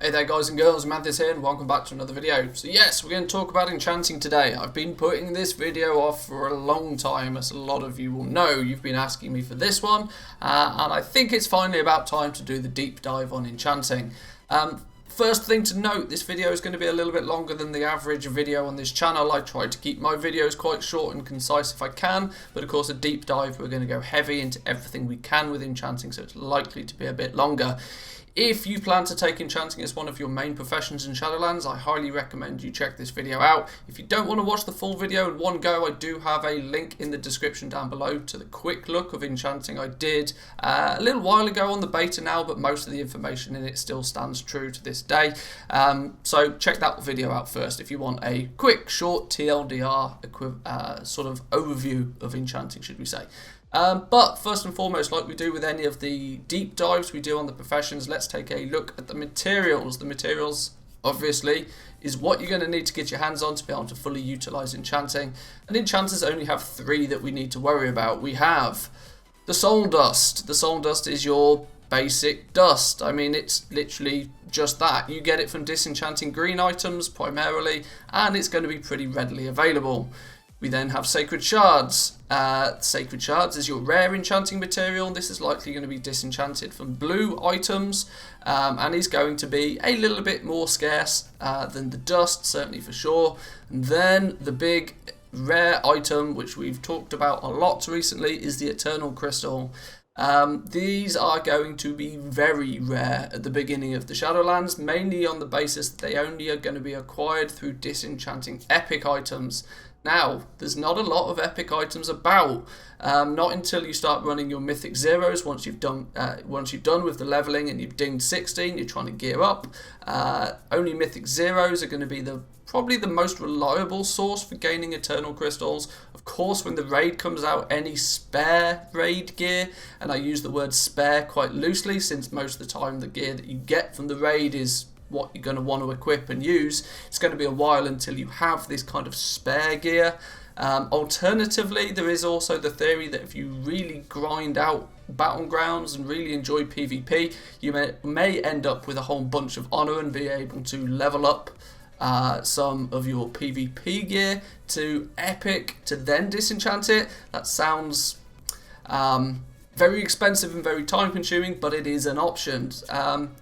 Hey there guys and girls, Mathis here and welcome back to another video. So yes, we're going to talk about enchanting today. I've been putting this video off for a long time, as a lot of you will know. You've been asking me for this one, and I think it's finally about time to do the deep dive on enchanting. First thing to note, this video is going to be a little bit longer than the average video on this channel. I try to keep my videos quite short and concise if I can, but of course a deep dive, we're going to go heavy into everything we can with enchanting, so it's likely to be a bit longer. If you plan to take enchanting as one of your main professions in Shadowlands, I highly recommend you check this video out. If you don't want to watch the full video in one go, I do have a link in the description down below to the quick look of enchanting I did a little while ago on the beta now, but most of the information in it still stands true to this day. So check that video out first if you want a quick, short TLDR sort of overview of enchanting, should we say. But first and foremost, like we do with any of the deep dives we do on the professions, let's take a look at the materials. The materials, obviously, is what you're going to need to get your hands on to be able to fully utilize enchanting. And enchanters only have three that we need to worry about. We have the soul dust. The soul dust is your basic dust. I mean, it's literally just that. You get it from disenchanting green items primarily, and it's going to be pretty readily available. We then have Sacred Shards. Sacred Shards is your rare enchanting material. This is likely going to be disenchanted from blue items, and is going to be a little bit more scarce than the dust, certainly for sure. And then the big rare item, which we've talked about a lot recently, is the Eternal Crystal. These are going to be very rare at the beginning of the Shadowlands, mainly on the basis that they only are going to be acquired through disenchanting epic items. Now, there's not a lot of epic items about, not until you start running your Mythic Zeros. Once you've done with the leveling and you've dinged 16, you're trying to gear up. Only Mythic Zeros are going to be probably the most reliable source for gaining Eternal Crystals. Of course, when the raid comes out, any spare raid gear, and I use the word spare quite loosely since most of the time the gear that you get from the raid is what you're going to want to equip and use. It's going to be a while until you have this kind of spare gear. Alternatively, there is also the theory that if you really grind out battlegrounds and really enjoy PvP, you may end up with a whole bunch of honor and be able to level up some of your PvP gear to epic to then disenchant it. That sounds very expensive and very time consuming, but it is an option.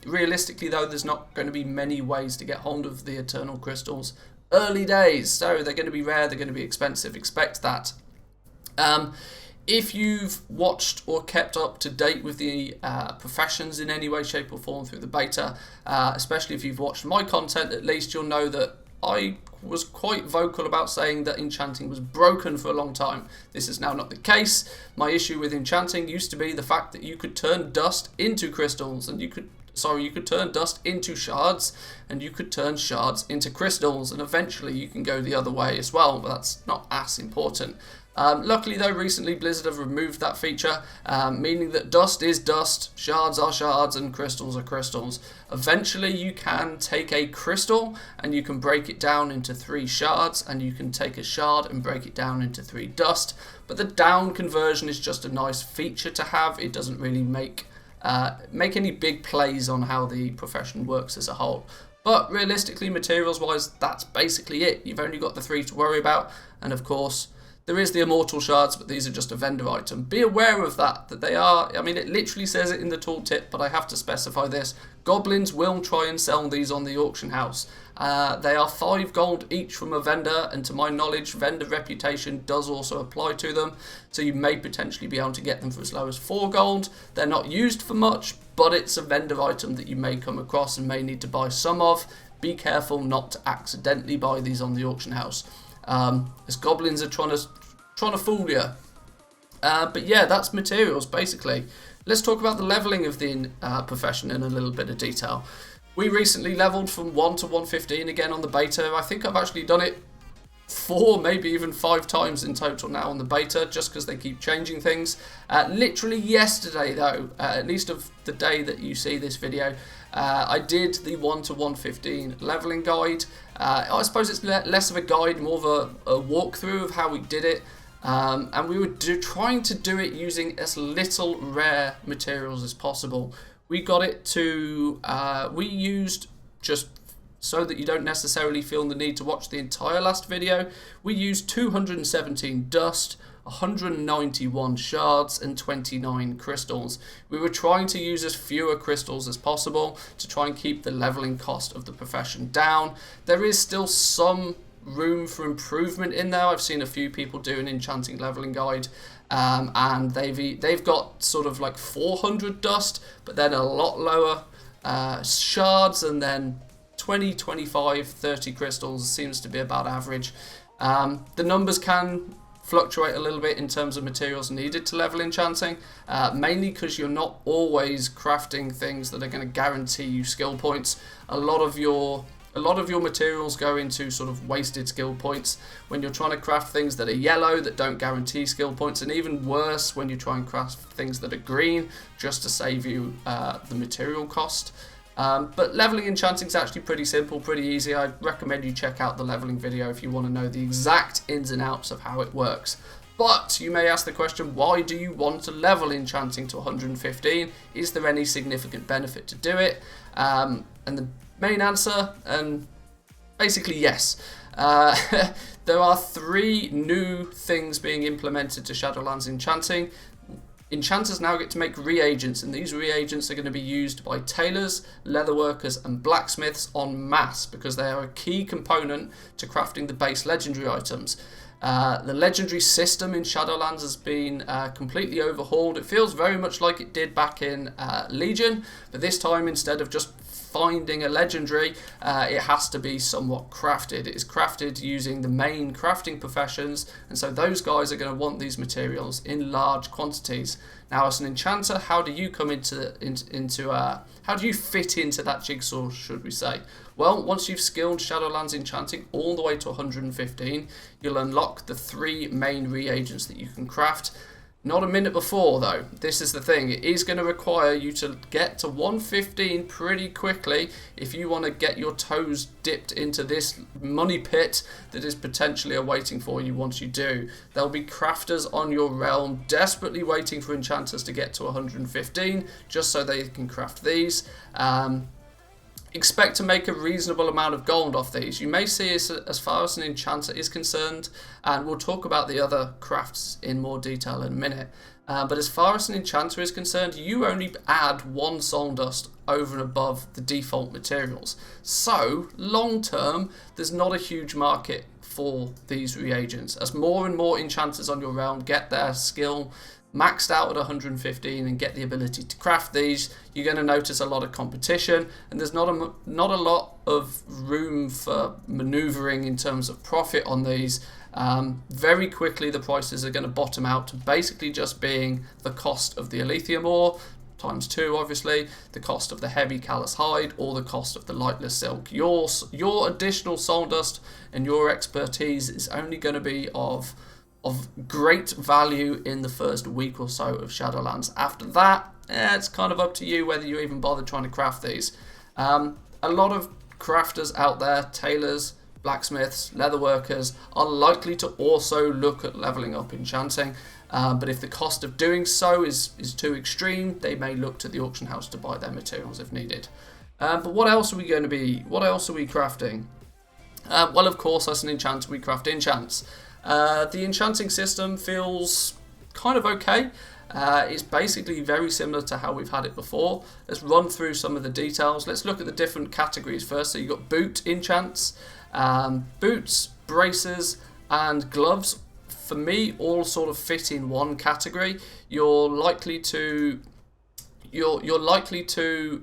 Realistically though, there's not going to be many ways to get hold of the Eternal Crystals early days, so they're going to be rare, they're going to be expensive, expect that. If you've watched or kept up to date with the professions in any way, shape or form through the beta, especially if you've watched my content at least, you'll know that I was quite vocal about saying that enchanting was broken for a long time. This is now not the case. My issue with enchanting used to be the fact that you could turn dust into crystals, and you could turn dust into shards, and you could turn shards into crystals, and eventually you can go the other way as well, but that's not as important. Luckily though, recently Blizzard have removed that feature, meaning that dust is dust, shards are shards, and crystals are crystals. Eventually you can take a crystal and you can break it down into 3 shards, and you can take a shard and break it down into 3 dust, but the down conversion is just a nice feature to have. It doesn't really make any big plays on how the profession works as a whole. But realistically, materials wise, that's basically it. You've only got the 3 to worry about, and of course there is the Immortal Shards, but these are just a vendor item. Be aware of that they are, I mean, it literally says it in the tooltip, but I have to specify this. Goblins will try and sell these on the auction house. They are 5 gold each from a vendor, and to my knowledge, vendor reputation does also apply to them. So you may potentially be able to get them for as low as 4 gold. They're not used for much, but it's a vendor item that you may come across and may need to buy some of. Be careful not to accidentally buy these on the auction house, as goblins are trying to fool you. But yeah, that's materials basically. Let's talk about the leveling of the profession in a little bit of detail. We recently leveled from 1 to 115 again on the beta. I think I've actually done it 4, maybe even 5 times in total now on the beta, just because they keep changing things. Literally yesterday though, at least of the day that you see this video, I did the 1 to 115 leveling guide. I suppose it's less of a guide, more of a walkthrough of how we did it. And we were trying to do it using as little rare materials as possible. We got it to, we used just so that you don't necessarily feel the need to watch the entire last video, we used 217 dust, 191 shards and 29 crystals. We were trying to use as fewer crystals as possible to try and keep the leveling cost of the profession down. There is still some room for improvement in there. I've seen a few people do an enchanting leveling guide, and they've got sort of like 400 dust, but then a lot lower shards, and then 20, 25, 30 crystals seems to be about average. The numbers can fluctuate a little bit in terms of materials needed to level enchanting, mainly because you're not always crafting things that are going to guarantee you skill points. A lot of your materials go into sort of wasted skill points when you're trying to craft things that are yellow that don't guarantee skill points, and even worse when you try and craft things that are green just to save you the material cost. But leveling enchanting is actually pretty simple, pretty easy. I recommend you check out the leveling video if you want to know the exact ins and outs of how it works. But you may ask the question, why do you want to level enchanting to 115? Is there any significant benefit to do it? And the main answer, and basically yes. There are 3 new things being implemented to Shadowlands Enchanting. Enchanters now get to make reagents, and these reagents are going to be used by tailors, leatherworkers and blacksmiths en masse because they are a key component to crafting the base legendary items. The legendary system in Shadowlands has been completely overhauled. It feels very much like it did back in Legion, but this time instead of just finding a legendary, it has to be somewhat crafted. It is crafted using the main crafting professions, and so those guys are going to want these materials in large quantities. Now, as an enchanter, how do you come how do you fit into that jigsaw, should we say? Well, once you've skilled Shadowlands Enchanting all the way to 115, you'll unlock the 3 main reagents that you can craft. Not a minute before, though. This is the thing. It is going to require you to get to 115 pretty quickly if you want to get your toes dipped into this money pit that is potentially awaiting for you once you do. There'll be crafters on your realm desperately waiting for enchanters to get to 115 just so they can craft these. Expect to make a reasonable amount of gold off these. You may see as far as an enchanter is concerned, and we'll talk about the other crafts in more detail in a minute, but as far as an enchanter is concerned, you only add 1 soul dust over and above the default materials. So, long term, there's not a huge market for these reagents. As more and more enchanters on your realm get their skill maxed out at 115 and get the ability to craft these, you're going to notice a lot of competition, and there's not a lot of room for maneuvering in terms of profit on these. Very quickly the prices are going to bottom out to basically just being the cost of the Alethea ore times 2, obviously, the cost of the heavy callous hide, or the cost of the lightless silk. Your additional soul dust and your expertise is only going to be of great value in the first week or so of Shadowlands. After that, it's kind of up to you whether you even bother trying to craft these. A lot of crafters out there, tailors, blacksmiths, leatherworkers, are likely to also look at leveling up enchanting, but if the cost of doing so is too extreme, they may look to the auction house to buy their materials if needed. But what else are we crafting? Well, of course, as an enchanter, we craft enchants. The enchanting system feels kind of okay. It's basically very similar to how we've had it before. Let's run through some of the details. Let's look at the different categories first. So you've got boot enchants, boots, braces, and gloves. For me, all sort of fit in one category. You're likely to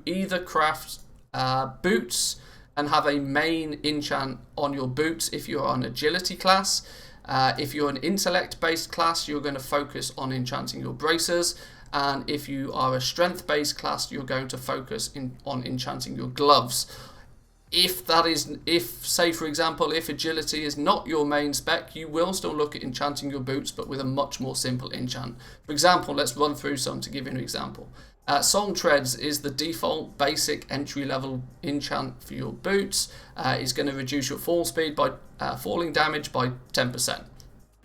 either craft boots and have a main enchant on your boots if you're on agility class. If you're an intellect-based class, you're going to focus on enchanting your braces, and if you are a strength-based class, you're going to focus on enchanting your gloves. Say for example, if agility is not your main spec, you will still look at enchanting your boots, but with a much more simple enchant. For example, let's run through some to give you an example. Song Treads is the default basic entry-level enchant for your boots. It's going to reduce your fall speed by falling damage by 10%.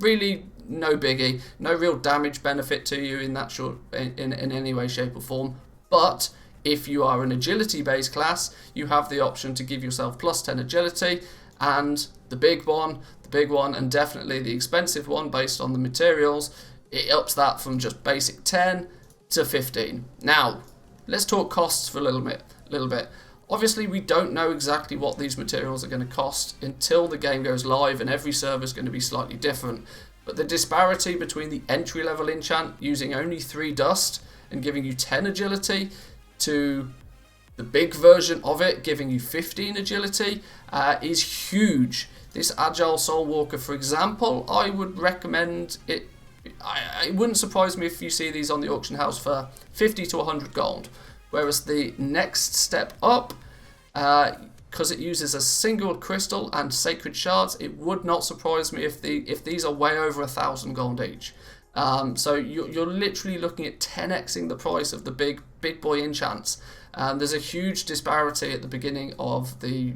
Really, no biggie. No real damage benefit to you in that in any way, shape, or form. But If you are an agility based class, you have the option to give yourself plus 10 agility, and the big one and definitely the expensive one based on the materials, it ups that from just basic 10 to 15. Now, let's talk costs for a little bit. Obviously, we don't know exactly what these materials are going to cost until the game goes live, and every server is going to be slightly different. But the disparity between the entry-level enchant using only 3 dust and giving you 10 agility to the big version of it giving you 15 agility is huge. This Agile Soul Walker, for example, I would recommend it. It wouldn't surprise me if you see these on the auction house for 50 to 100 gold. Whereas the next step up, because it uses a single crystal and sacred shards, it would not surprise me if these are way over 1,000 gold each. So you're literally looking at 10xing the price of the big boy enchants. There's a huge disparity at the beginning of the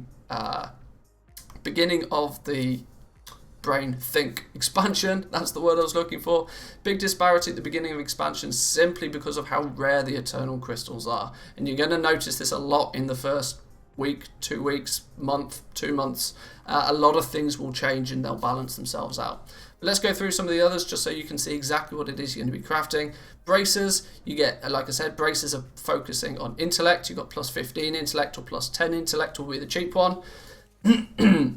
Brain Think expansion. That's the word I was looking for. Big disparity at the beginning of expansion simply because of how rare the eternal crystals are, and you're going to notice this a lot in the first week, 2 weeks, month, 2 months. A lot of things will change and they'll balance themselves out. But let's go through some of the others just so you can see exactly what it is you're going to be crafting. Bracers, you get, like I said, bracers are focusing on intellect. You've got plus 15 intellect or plus 10 intellect will be the cheap one.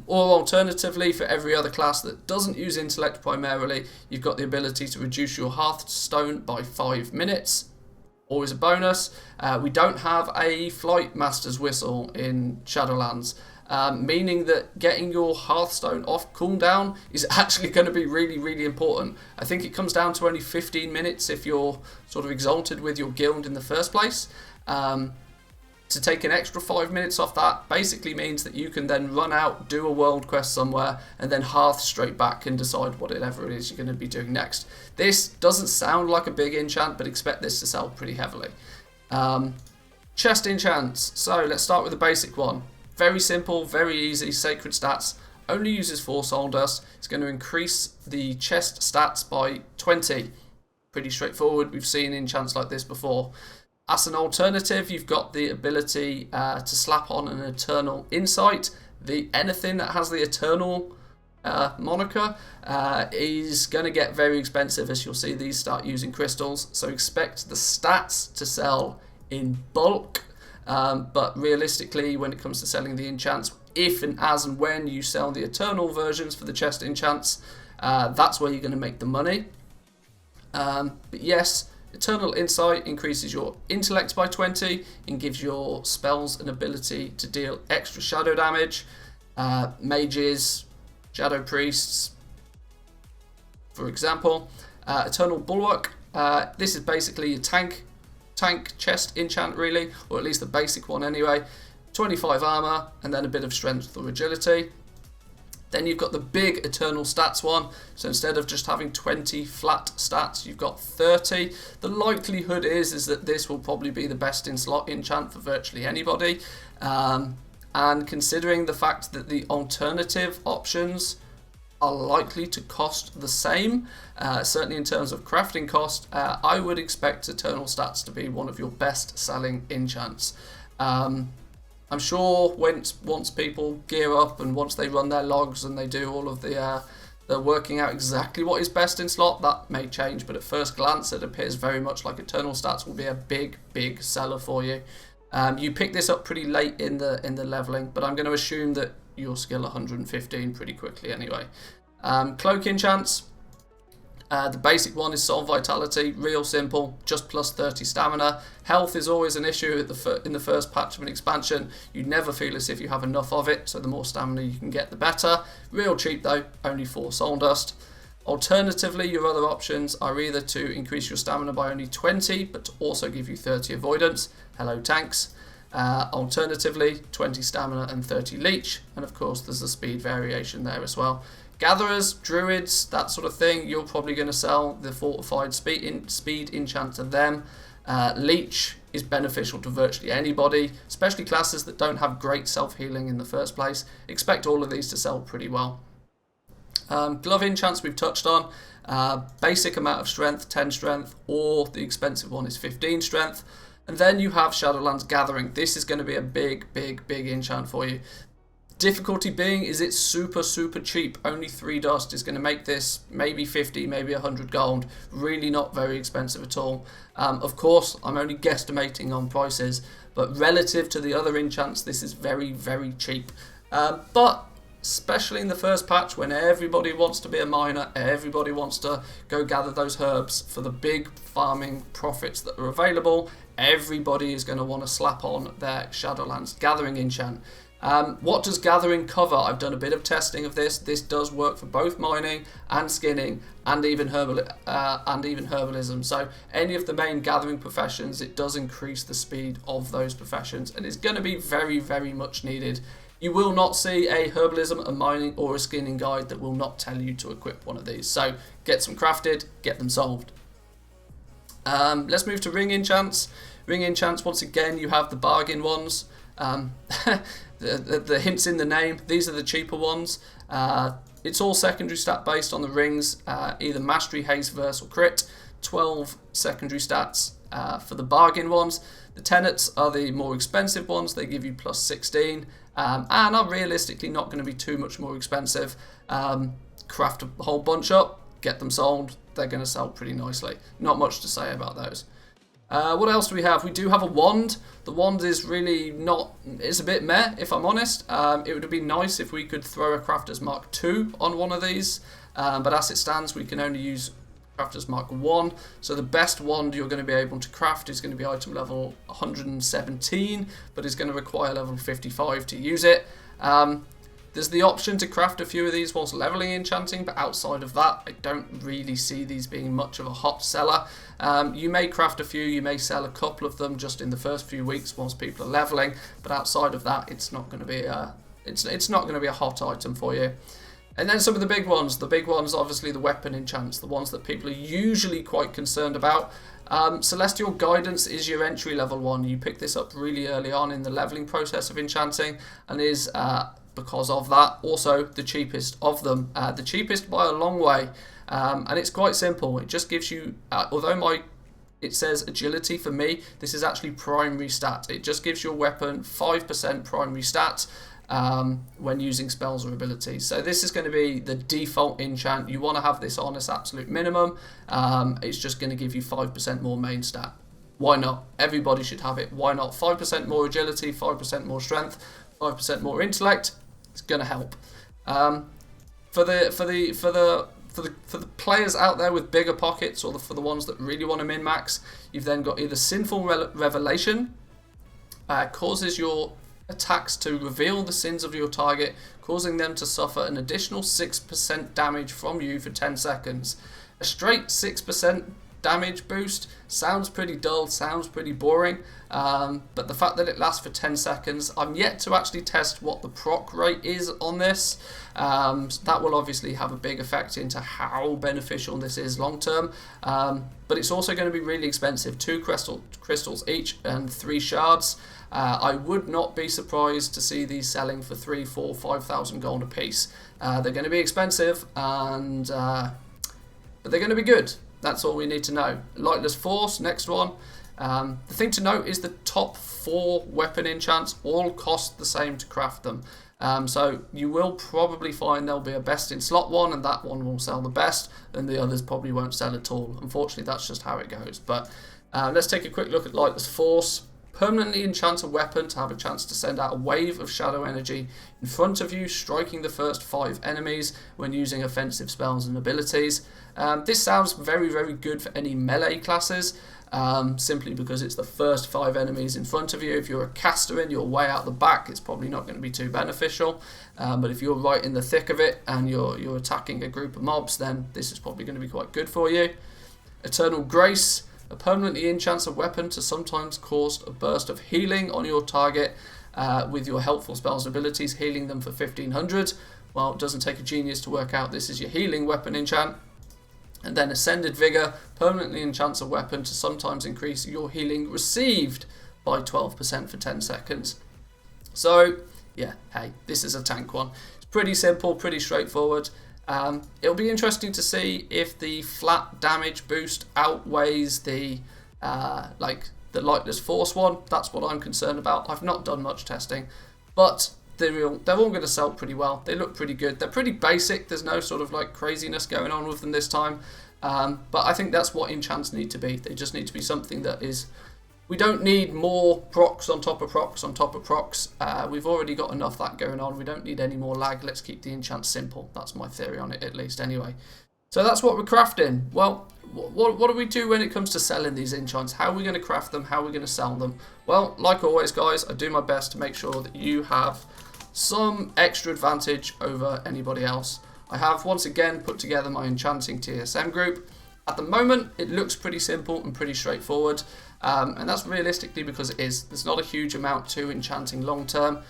Or alternatively, for every other class that doesn't use intellect primarily, you've got the ability to reduce your Hearthstone by 5 minutes. Always a bonus. We don't have a Flight Master's Whistle in Shadowlands, meaning that getting your Hearthstone off cooldown is actually going to be really, really important. I think it comes down to only 15 minutes if you're sort of exalted with your guild in the first place. To take an extra 5 minutes off that basically means that you can then run out, do a world quest somewhere, and then hearth straight back and decide whatever it is you're going to be doing next. This doesn't sound like a big enchant, but expect this to sell pretty heavily. Chest enchants. So let's start with the basic one. Very simple, very easy, sacred stats. Only uses 4 soul dust. It's going to increase the chest stats by 20. Pretty straightforward. We've seen enchants like this before. As an alternative, you've got the ability to slap on an Eternal Insight. Anything that has the Eternal moniker is going to get very expensive, as you'll see these start using crystals. So expect the stats to sell in bulk, but realistically, when it comes to selling the enchants, if and as and when you sell the Eternal versions for the chest enchants, that's where you're going to make the money. But yes, Eternal Insight increases your intellect by 20 and gives your spells an ability to deal extra shadow damage. Mages, shadow priests, for example. Eternal Bulwark, this is basically a tank chest enchant really, or at least the basic one anyway. 25 armor and then a bit of strength or agility. Then you've got the big Eternal Stats one. So instead of just having 20 flat stats, you've got 30. The likelihood is that this will probably be the best in slot enchant for virtually anybody. And considering the fact that the alternative options are likely to cost the same, certainly in terms of crafting cost, I would expect Eternal Stats to be one of your best selling enchants. I'm sure once people gear up and once they run their logs and they do all of the working out exactly what is best in slot, that may change, but at first glance it appears very much like Eternal Stats will be a big seller for you. You pick this up pretty late in the leveling, but I'm going to assume that you'll skill 115 pretty quickly anyway. Cloaking Chance. The basic one is Soul Vitality, real simple, just plus 30 stamina. Health is always an issue in the first patch of an expansion. You never feel as if you have enough of it, so the more stamina you can get, the better. Real cheap though, only 4 soul dust. Alternatively, your other options are either to increase your stamina by only 20, but to also give you 30 avoidance. Hello tanks. Alternatively, 20 stamina and 30 leech, and of course there's the speed variation there as well. Gatherers, druids, that sort of thing, you're probably going to sell the fortified speed enchant to them. Leech is beneficial to virtually anybody, especially classes that don't have great self-healing in the first place. Expect all of these to sell pretty well. Glove enchants we've touched on. Basic amount of strength, 10 strength, or the expensive one is 15 strength. And then you have Shadowlands Gathering. This is going to be a big enchant for you. Difficulty being is it's super cheap. Only 3 dust is going to make this maybe 50, maybe 100 gold. Really not very expensive at all. Of course, I'm only guesstimating on prices, but relative to the other enchants, this is very cheap. But especially in the first patch, when everybody wants to be a miner, everybody wants to go gather those herbs for the big farming profits that are available, everybody is going to want to slap on their Shadowlands Gathering enchant. What does Gathering cover? I've done a bit of testing of this. This does work for both mining and skinning and even herbalism. So any of the main gathering professions, it does increase the speed of those professions, and it's going to be very much needed. You will not see a herbalism, a mining, or a skinning guide that will not tell you to equip one of these. So get some crafted, get them solved. Let's move to ring enchants. Ring enchants, once again, you have the bargain ones. The hints in the name, these are the cheaper ones. It's all secondary stat based on the rings, either mastery, haste, verse, or crit. 12 secondary stats for the bargain ones. The tenets are the more expensive ones, they give you plus 16, and are realistically not going to be too much more expensive. Craft a whole bunch up, get them sold, they're going to sell pretty nicely. Not much to say about those. What else do we have? We do have a wand. The wand is really not, it's a bit meh, if I'm honest. It would have been nice if we could throw a Crafter's Mark II on one of these, but as it stands, we can only use Crafter's Mark I. So the best wand you're going to be able to craft is going to be item level 117, but is going to require level 55 to use it. There's the option to craft a few of these whilst leveling enchanting, but outside of that, I don't really see these being much of a hot seller. You may craft a few, you may sell a couple of them just in the first few weeks whilst people are leveling, but outside of that, it's not going to be it's not going to be a hot item for you. And then some of the big ones. The big ones, obviously, the weapon enchants, the ones that people are usually quite concerned about. Celestial Guidance is your entry level one. You pick this up really early on in the leveling process of enchanting, and is because of that also the cheapest of them, the cheapest by a long way, and it's quite simple. It just gives you, although it says agility for me, this is actually primary stat. It just gives your weapon 5% primary stat when using spells or abilities. So this is going to be the default enchant. You want to have this on as absolute minimum. It's just going to give you 5% more main stat. Why not? Everybody should have it. Why not? 5% more agility, 5% more strength, 5% more intellect. It's going to help. For the players out there with bigger pockets, or for the ones that really want to min max, you've then got either Sinful Revelation, causes your attacks to reveal the sins of your target, causing them to suffer an additional 6% damage from you for 10 seconds. A straight 6% damage boost sounds pretty dull, sounds pretty boring, but the fact that it lasts for 10 seconds, I'm yet to actually test what the proc rate is on this. That will obviously have a big effect into how beneficial this is long term, but it's also going to be really expensive. 2 crystals each and 3 shards. I would not be surprised to see these selling for 3, 4, 5,000 gold a piece. They're going to be expensive, and but they're going to be good. That's all we need to know. Lightness Force, next one. The thing to note is the top 4 weapon enchants all cost the same to craft them. So you will probably find there'll be a best in slot one, and that one will sell the best, and the others probably won't sell at all. Unfortunately, that's just how it goes. But let's take a quick look at Lightness Force. Permanently enchant a weapon to have a chance to send out a wave of shadow energy in front of you, striking the first 5 enemies when using offensive spells and abilities. This sounds very good for any melee classes, simply because it's the first 5 enemies in front of you. If you're a caster and you're way out the back, it's probably not going to be too beneficial. But if you're right in the thick of it and you're attacking a group of mobs, then this is probably going to be quite good for you. Eternal Grace. Permanently enchants a weapon to sometimes cause a burst of healing on your target with your helpful spells and abilities, healing them for 1500. Well, it doesn't take a genius to work out this is your healing weapon enchant. And then Ascended Vigor permanently enchants a weapon to sometimes increase your healing received by 12% for 10 seconds. So, yeah, hey, this is a tank one. It's pretty simple, pretty straightforward. It'll be interesting to see if the flat damage boost outweighs the The Lightness Force one, that's what I'm concerned about. I've not done much testing, but they're all going to sell pretty well. They look pretty good. They're pretty basic. There's no sort of like craziness going on with them this time. But I think that's what enchants need to be. They just need to be something that is... We don't need more procs on top of procs on top of procs. We've already got enough of that going on. We don't need any more lag. Let's keep the enchant simple. That's my theory on it, at least, anyway. So that's what we're crafting. Well, what do we do when it comes to selling these enchants? How are we going to craft them? How are we going to sell them? Well, like always, guys, I do my best to make sure that you have some extra advantage over anybody else. I have once again put together my Enchanting TSM group. At the moment, it looks pretty simple and pretty straightforward, and that's realistically because it is. There's not a huge amount to enchanting long term.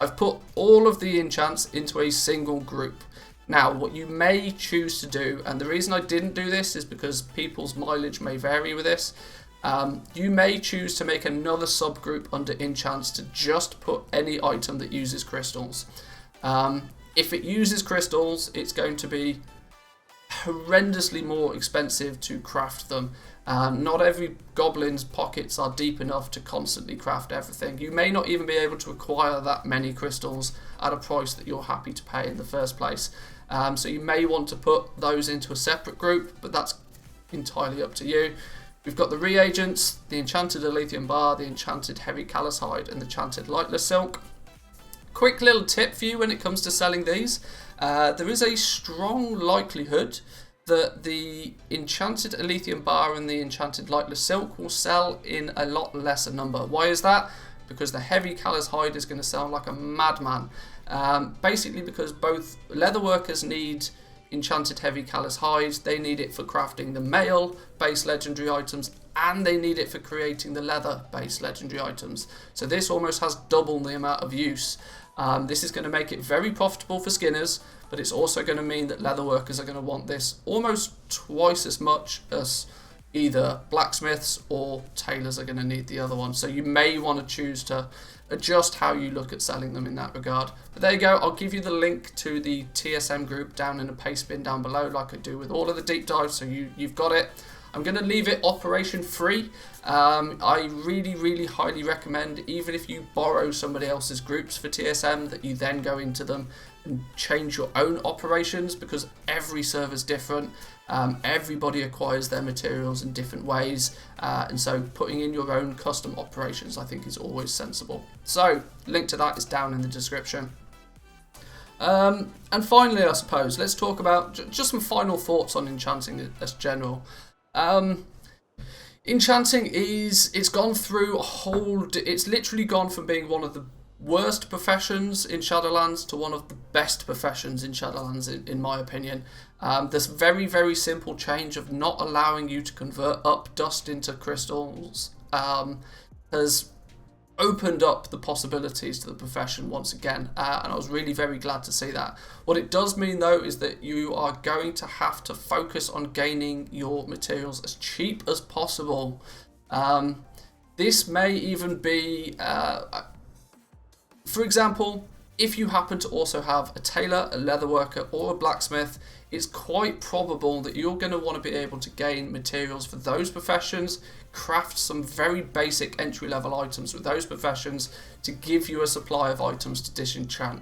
I've put all of the enchants into a single group. Now, what you may choose to do, and the reason I didn't do this is because people's mileage may vary with this. You may choose to make another subgroup under enchants to just put any item that uses crystals. If it uses crystals, it's going to be horrendously more expensive to craft them. Not every goblin's pockets are deep enough to constantly craft everything. You may not even be able to acquire that many crystals at a price that you're happy to pay in the first place. So you may want to put those into a separate group, but that's entirely up to you. We've got the reagents, the enchanted Elysian bar, the enchanted heavy callous hide, and the enchanted lightless silk. Quick little tip for you when it comes to selling these. There is a strong likelihood that the enchanted Elysian bar and the enchanted lightless silk will sell in a lot lesser number. Why is that? Because the heavy callous hide is going to sell like a madman. Basically because both leatherworkers need enchanted heavy callous hide, they need it for crafting the mail based legendary items, and they need it for creating the leather based legendary items. So this almost has double the amount of use. This is going to make it very profitable for skinners, but it's also going to mean that leatherworkers are going to want this almost twice as much as either blacksmiths or tailors are going to need the other one. So you may want to choose to adjust how you look at selling them in that regard. But there you go. I'll give you the link to the TSM group down in a paste bin down below, like I do with all of the deep dives, so you've got it. I'm going to leave it operation free. I really highly recommend, even if you borrow somebody else's groups for TSM, that you then go into them and change your own operations, because every server's different. Everybody acquires their materials in different ways, and so putting in your own custom operations I think is always sensible. So link to that is down in the description. And finally, I suppose, let's talk about just some final thoughts on enchanting as general. Enchanting it's gone through a whole, it's literally gone from being one of the worst professions in Shadowlands to one of the best professions in Shadowlands, in my opinion. This very simple change of not allowing you to convert up dust into crystals has opened up the possibilities to the profession once again, and I was really very glad to see that. What it does mean though is that you are going to have to focus on gaining your materials as cheap as possible. This may even be, for example, if you happen to also have a tailor, a leatherworker or a blacksmith, it's quite probable that you're going to want to be able to gain materials for those professions, craft some very basic entry-level items with those professions to give you a supply of items to disenchant.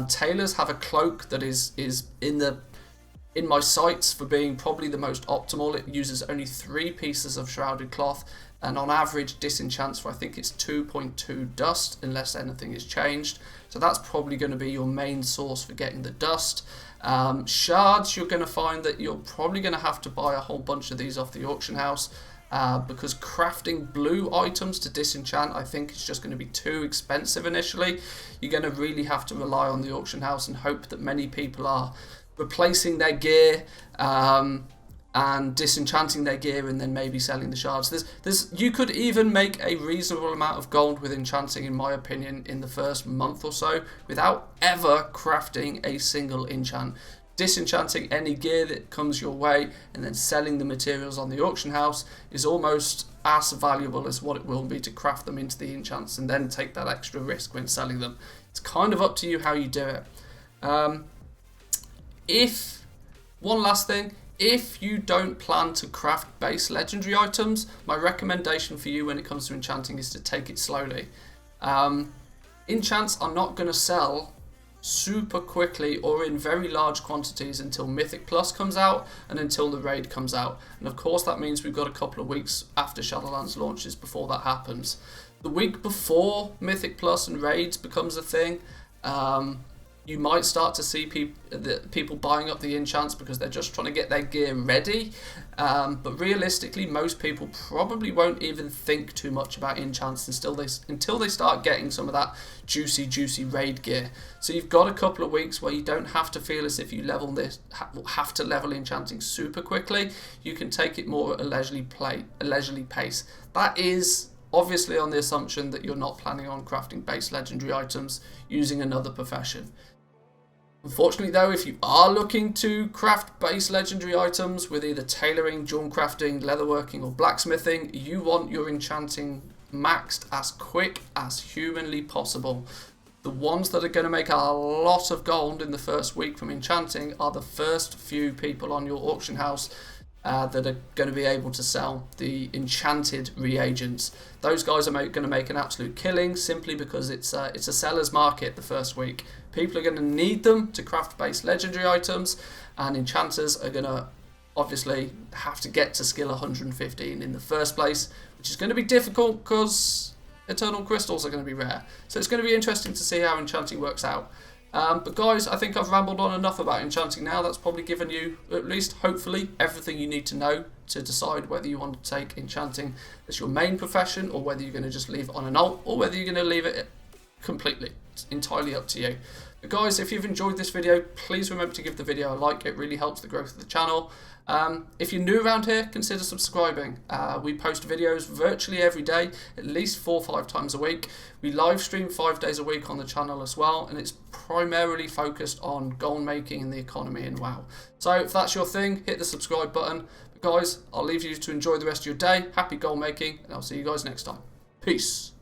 Tailors have a cloak that is in my sights for being probably the most optimal. It uses only 3 pieces of shrouded cloth, and on average disenchants for, I think it's 2.2 dust unless anything is changed. So that's probably going to be your main source for getting the dust. Shards, you're going to find that you're probably going to have to buy a whole bunch of these off the auction house, because crafting blue items to disenchant I think is just going to be too expensive initially. You're going to really have to rely on the auction house and hope that many people are replacing their gear and disenchanting their gear and then maybe selling the shards. You could even make a reasonable amount of gold with enchanting, in my opinion, in the first month or so without ever crafting a single enchant. Disenchanting any gear that comes your way and then selling the materials on the auction house is almost as valuable as what it will be to craft them into the enchants and then take that extra risk when selling them. It's kind of up to you how you do it. One last thing, If you don't plan to craft base legendary items, my recommendation for you when it comes to enchanting is to take it slowly. Enchants are not going to sell super quickly or in very large quantities until Mythic Plus comes out and until the raid comes out, and of course that means we've got a couple of weeks after Shadowlands launches before that happens. The week before Mythic Plus and raids becomes a thing, you might start to see people buying up the enchants because they're just trying to get their gear ready, but realistically most people probably won't even think too much about enchants until they start getting some of that juicy raid gear. So you've got a couple of weeks where you don't have to feel as if you have to level enchanting super quickly. You can take it more at a leisurely pace. That is obviously on the assumption that you're not planning on crafting base legendary items using another profession. Unfortunately though, if you are looking to craft base legendary items with either tailoring, jewel crafting, leatherworking or blacksmithing, you want your enchanting maxed as quick as humanly possible. The ones that are going to make a lot of gold in the first week from enchanting are the first few people on your auction house that are going to be able to sell the enchanted reagents. Those guys are going to make an absolute killing simply because it's a seller's market the first week. People are going to need them to craft base legendary items, and enchanters are going to obviously have to get to skill 115 in the first place, which is going to be difficult because eternal crystals are going to be rare. So it's going to be interesting to see how enchanting works out. But guys, I think I've rambled on enough about enchanting now. That's probably given you, at least hopefully, everything you need to know to decide whether you want to take enchanting as your main profession, or whether you're going to just leave it on an alt, or whether you're going to leave it completely. It's entirely up to you. But guys, if you've enjoyed this video, please remember to give the video a like. It really helps the growth of the channel. If you're new around here, consider subscribing. We post videos virtually every day, at least 4 or 5 times a week. We live stream 5 days a week on the channel as well, and it's primarily focused on gold making and the economy in WoW. So if that's your thing, hit the subscribe button. But guys, I'll leave you to enjoy the rest of your day. Happy gold making, and I'll see you guys next time. Peace.